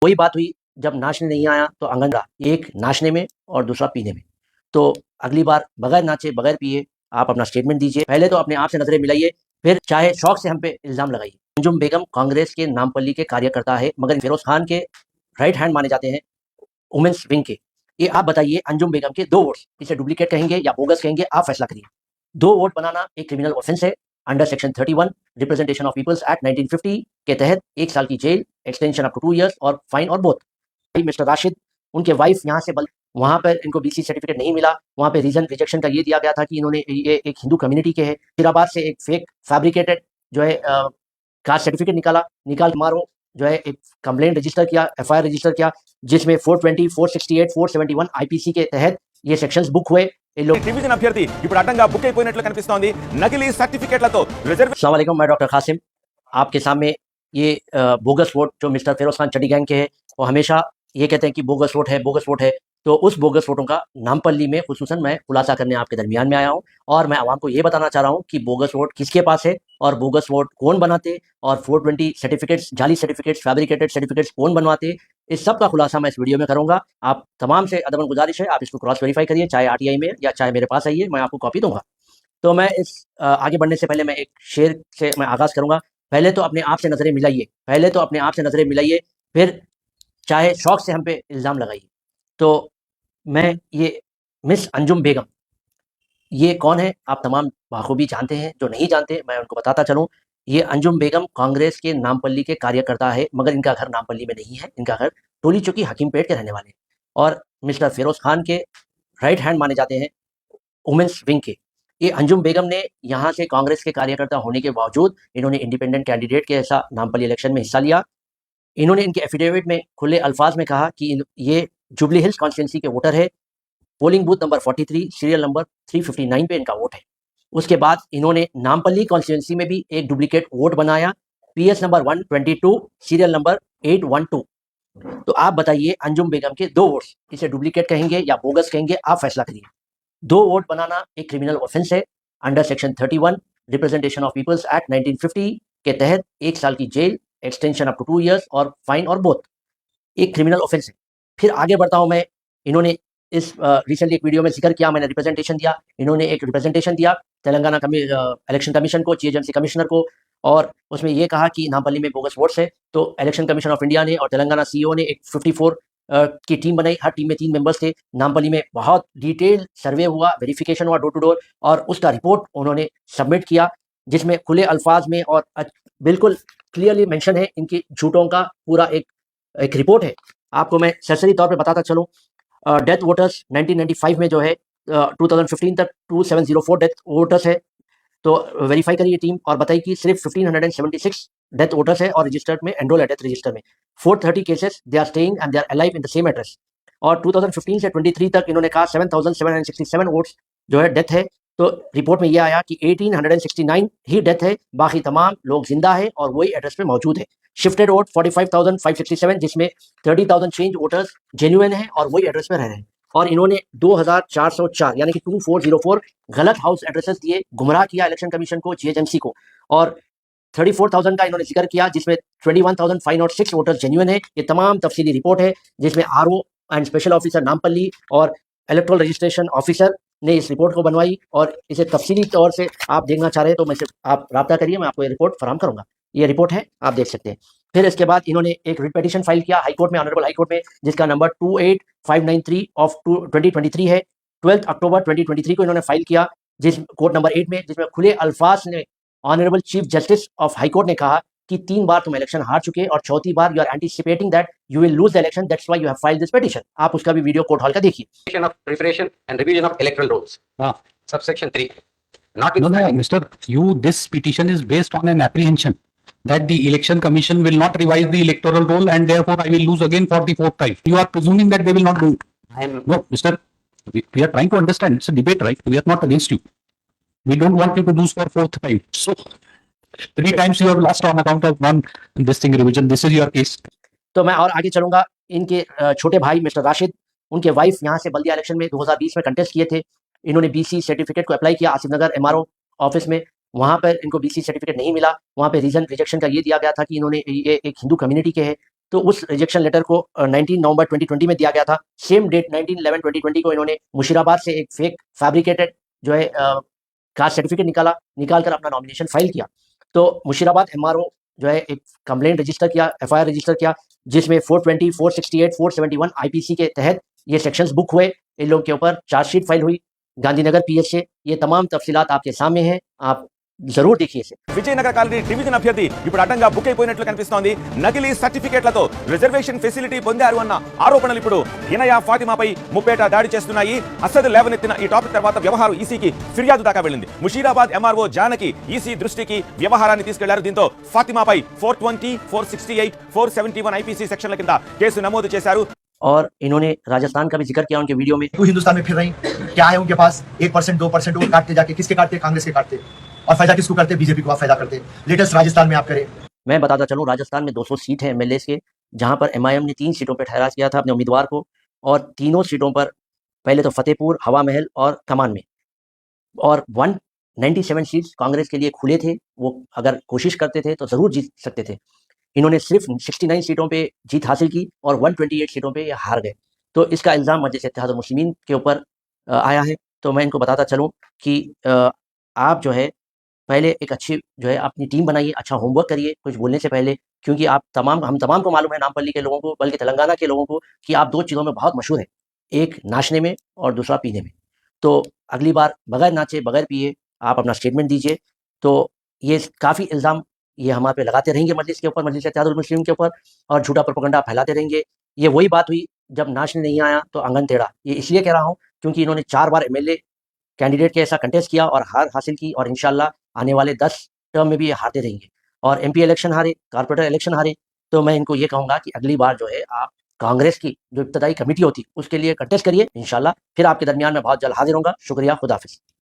वही बात हुई, जब नाचने नहीं आया तो आंगन रहा, एक नाचने में और दूसरा पीने में। तो अगली बार बगैर नाचे बगैर पिए आप अपना स्टेटमेंट दीजिए। पहले तो अपने आप से नजरें मिलाइए, फिर चाहे शौक से हम पे इल्जाम लगाइए। अंजुम बेगम कांग्रेस के नामपल्ली के कार्यकर्ता है, मगर फिरोज खान के राइट हैंड माने जाते हैं वुमेन्स विंग के। ये आप बताइए, अंजुम बेगम के 2 वोट्स इसे डुप्लीकेट कहेंगे या बोगस कहेंगे, आप फैसला करिए। 2 वोट बनाना एक क्रिमिनल ऑफेंस है under section 31 representation of people's act 1950 के तहत 1 साल की जेल, एक्सटेंशन अप टू 2 इयर्स और फाइन और बोथ। मिस्टर राशिद, उनके वाइफ यहाँ से वहां पर इनको बीसी सर्टिफिकेट नहीं मिला। वहां पे रीजन रिजेक्शन का ये दिया गया था कि इन्होंने ये एक हिंदू कम्युनिटी के है। फिराबाद से एक फेक फैब्रिकेटेड जो है कास्ट सर्टिफिकेट निकाल मारो जो है एक कंप्लेंट रजिस्टर किया, एफआईआर रजिस्टर किया, जिसमें 420, 468, 471 आईपीसी के तहत ये सेक्शंस बुक हुए। డివిజన్ అభ్యర్థి ఇప్పుడు అడ్డంగా బుక్ అయిపోయినట్లు కనిపిస్తోంది నకిలీ సర్టిఫికెట్లతో రిజర్వ్ अस्सलाम वालेकुम, मैं डॉक्टर कासिम आपके सामने ये बोगस वोट जो मिस्टर फिरोज खान चड्डी गैंग के हैं, वो हमेशा ये कहते हैं कि बोगस वोट है, बोगस वोट है। तो उस बोगस वोटों का नामपल्ली में खुसूसन मैं खुलासा करने आपके दरमियान में आया हूँ, और मैं आवाम को ये बताना चाह रहा हूँ कि बोगस वोट किसके पास है और बोगस वोट कौन बनाते, और 420 सर्टिफिकेट्स, जाली सर्टिफिकेट्स, फैब्रिकेटेड सर्टिफिकेट्स कौन बनवाते, इस सब का खुलासा मैं इस वीडियो में करूंगा। आप तमाम से अदबन गुजारिश है, आप इसको क्रॉस वेरीफाई करिए, चाहे आरटीआई में या चाहे मेरे पास आइए, मैं आपको कॉपी दूंगा। तो मैं इस आगे बढ़ने से पहले मैं एक शेर से मैं आगाज़ करूँगा। पहले तो अपने आप से नज़रें मिलाइए, फिर चाहे शौक से हम पे इल्ज़ाम लगाइए। तो मैं ये मिस अंजुम बेगम, ये कौन है आप तमाम बाखूबी जानते हैं। जो नहीं जानते मैं उनको बताता चलूँ, ये अंजुम बेगम कांग्रेस के नामपल्ली के कार्यकर्ता है, मगर इनका घर नामपल्ली में नहीं है, इनका घर टोली चौकी हकीमपेट के रहने वाले हैं, और मिस्टर फिरोज खान के राइट हैंड माने जाते हैं वुमेन्स विंग के। ये अंजुम बेगम ने यहाँ से कांग्रेस के कार्यकर्ता होने के बावजूद इन्होंने इंडिपेंडेंट कैंडिडेट के ऐसा नामपल्ली इलेक्शन में हिस्सा लिया। इन्होंने इनके एफिडेविट में खुले अल्फाज में कहा कि ये जुबली हिल्स कॉन्स्टिट्यूंसी के वोटर है, polling booth number 43 serial number 359 पे इनका वोट है। उसके बाद इन्होंने नामपल्ली कॉन्स्टिट्यूंसी में भी एक डुप्लीकेट वोट बनाया, पीएस नंबर 122 सीरियल नंबर 812। तो आप बताइए, अंजुम बेगम के 2 वोट्स इसे डुप्लीकेट कहेंगे या बोगस कहेंगे, आप फैसला करिए। 2 वोट बनाना एक क्रिमिनल ऑफेंस है under section 31 representation of people's act 1950 के तहत 1 साल की जेल, एक्सटेंशन अप टू 2 इयर्स और फाइन और बोथ। एक क्रिमिनल ऑफेंस है। फिर आगे बढ़ता हूं मैं। इन्होंने इस रिसेंटली एक वीडियो में जिक्र किया, मैंने रिप्रेजेंटेशन दिया, इन्होंने एक रिप्रेजेंटेशन दिया तेलंगाना इलेक्शन कमीशन को, जीएचएमसी कमिश्नर को, और उसमें ये कहा कि नामपल्ली में बोगस वोट्स है। तो इलेक्शन कमीशन ऑफ इंडिया ने और तेलंगाना सीईओ ने एक 54 की टीम बनाई, हर टीम में 3 मेंबर्स थे। नामपल्ली में बहुत डिटेल सर्वे हुआ, वेरिफिकेशन हुआ डोर टू डोर, और उसका रिपोर्ट उन्होंने सबमिट किया, जिसमें खुले अल्फाज में और बिल्कुल क्लियरली मेंशन है इनकी झूठों का पूरा एक रिपोर्ट है। आपको मैं सरसरी तौर पे बताता चलूँ, डेथ वोटर्स 1995 में जो है 2015 तक 2704 डेथ वोटर्स है। तो वेरीफाई करिए टीम और बताइए कि सिर्फ 1576 डेथ वोटर्स है और रजिस्टर्ड में एनरोल है डेथ रजिस्टर में। 430 cases they are staying and they are alive in the same address. और 2015 से 23 तक इन्होंने कहा 7767 वोट्स जो है डेथ है। तो रिपोर्ट में ये आया कि 1869 ही डेथ है, बाकी तमाम लोग जिंदा है और वही एड्रेस पे मौजूद है। शिफ्टेड वोट 45,567, जिसमें 30,000 चेंज वोटर्स जेन्युइन है और वही एड्रेस पे रह रहे हैं। और इन्होंने 2404 यानी कि 2404 गलत हाउस एड्रेसेस दिए, गुमराह किया इलेक्शन कमीशन को, जीएचएमसी को। और 34,000 का इन्होंने जिक्र किया, जिसमें 21,506 वोटर्स जेन्युइन है। ये तमाम तफसीली रिपोर्ट है, जिसमें RO and special officer Nampally और इलेक्ट्रल रजिस्ट्रेशन ऑफिसर ने इस रिपोर्ट को बनवाई, और इसे तफसीली तौर से आप देखना चाह रहे हैं तो मैं आप रब्ता करिए, मैं आपको ये रिपोर्ट फराहम करूंगा। ये रिपोर्ट है, आप देख सकते हैं। फिर इसके बाद इन्होंने एक रिट पिटीशन फाइल किया हाईकोर्ट में, ऑनरेबल हाईकोर्ट में, जिसका नंबर 28593 ऑफ 2023 है। 12 अक्टूबर 2023 को इन्होंने फाइल किया, जिस कोर्ट नंबर 8 में, जिसमें खुले अल्फाज ने honourable chief justice of high court ने कहा कि 3 बार तुम इलेक्शन हार चुके और चौथी बार you are anticipating that you will lose the election, that's why you have filed this petition. आप उसका भी वीडियो कोर्ट हॉल का देखिए। of preparation and revision of electoral rolls. Subsection 3. Not No, Mr. This petition is based on an apprehension that the election commission will not revise the electoral roll and therefore I will lose again for the 4th time. You are presuming that they will not do it. No, Mr. We are trying to understand. It's a debate, right? We are not against you. We don't want you to lose for 4th time. So 3 times you have lost on account of one this thing revision. This is your case. तो मैं और आगे चलूंगा। इनके छोटे भाई mister Rashid, उनके wife यहाँ से बल्दिया इलेक्शन में 2020 में कंटेस्ट किए थे। इन्होंने बीसी सर्टिफिकेट को अप्लाई किया आसिफ नगर एमआरओ ऑफिस में, वहाँ पर इनको बीसी सर्टिफिकेट नहीं मिला। वहाँ पे रीजन रिजेक्शन का ये दिया गया था कि इन्होंने ये एक हिंदू कम्युनिटी के है। तो उस रिजेक्शन लेटर को 19 नवंबर 2020 में दिया गया था। सेम डेट 19/11/2020 को इन्होंने मुशीराबाद से एक फेक फैब्रिकेटेड जो है कास्ट सर्टिफिकेट निकाल कर अपना नॉमिनेशन फाइल किया। तो मुशीराबाद एमआरओ जो है एक कंप्लेंट रजिस्टर किया, एफआईआर रजिस्टर किया, जिसमें 420, 468, 471 आईपीसी के तहत ये सेक्शंस बुक हुए। इन लोगों के ऊपर चार्जशीट फाइल हुई गांधीनगर पीएस से। ये तमाम तफसीलात आपके सामने हैं, आप जरूर देखिए इसे। విజయనగర కాలనీ డివిజన్ అభ్యర్థి ఇప్పుడు అడ్డంగా బుక్ అయిపోయినట్లు కనిపిస్తోంది. నకిలీ సర్టిఫికేట్లతో రిజర్వేషన్ ఫెసిలిటీ పొందారు అన్న ఆరోపణలు ఇప్పుడు ఇనయా ఫాతిమాపై ముప్పేట దాడి చేస్తున్నాయి. అసద్ లేవనెత్తిన ఈ టాపిక్ తర్వాత వ్యవహారం ఈసీకి ఫిర్యాదు దాకా వెళ్ళింది. ముషీరాబాద్ ఎంఆర్ఓ జానకి ఈసీ దృష్టికి వ్యవహారాన్ని తీసుకెళ్లారు. దీంతో ఫాతిమాపై 420, 468, 471 ఐపీసీ సెక్షన్ల కింద కేసు నమోదు చేశారు. और इन्होंने राजस्थान का भी जिक्र किया उनके वीडियो में। तो हिंदुस्तान में फिर रही, क्या है उनके पास 1%, 2% वोट काटते जाके, किसके काटते? कांग्रेस के काटते, और फायदा किसको करते? बीजेपी को आप फायदा करते। लेटेस्ट राजस्थान में आप करें। मैं बताता चलूं, राजस्थान में 200 सीट है एमएलए के, जहां पर एमआईएम ने 3 सीटों पर ठहरा किया था अपने उम्मीदवार को, और तीनों सीटों पर पहले तो फतेहपुर, हवा महल और कमान में, और 197 सीट्स कांग्रेस के लिए खुले थे। वो अगर कोशिश करते थे तो जरूर जीत सकते थे। इन्होंने सिर्फ 69 सीटों पे जीत हासिल की और 128 सीटों पे ये हार गए। तो इसका इल्ज़ाम मजलिस इत्तेहादुल मुस्लिमीन के ऊपर आया है। तो मैं इनको बताता चलूँ कि आप जो है पहले एक अच्छी जो है अपनी टीम बनाइए, अच्छा होमवर्क करिए कुछ बोलने से पहले, क्योंकि हम तमाम को मालूम है, नामपल्ली के लोगों को, बल्कि तेलंगाना के लोगों को, कि आप 2 चीज़ों में बहुत मशहूर हैं, एक नाचने में और दूसरा पीने में। तो अगली बार बगैर नाचे बगैर पिए आप अपना स्टेटमेंट दीजिए। तो ये काफ़ी इल्ज़ाम ये हमारे पे लगाते रहेंगे मजलिस के ऊपर, मजलिस इत्तेहादुल मुस्लिमीन के ऊपर, और झूठा प्रोपेगेंडा फैलाते रहेंगे। ये वही बात हुई जब नाचने नहीं आया तो आंगन टेढ़ा। ये इसलिए कह रहा हूँ क्योंकि इन्होंने 4 बार एमएलए कैंडिडेट के ऐसा कंटेस्ट किया और हार हासिल की, और इंशाल्लाह आने वाले 10 टर्म में भी ये हारते रहेंगे। और एमपी इलेक्शन हारे, कारपोरेटर इलेक्शन हारे, तो मैं इनको ये कहूँगा कि अगली बार जो है आप कांग्रेस की जो इब्तदाई कमेटी होती उसके लिए कंटेस्ट करिए इंशाल्लाह। फिर आपके दरमियान में बहुत जल्द हाजिर होगा। शुक्रिया, खुदा हाफिज़।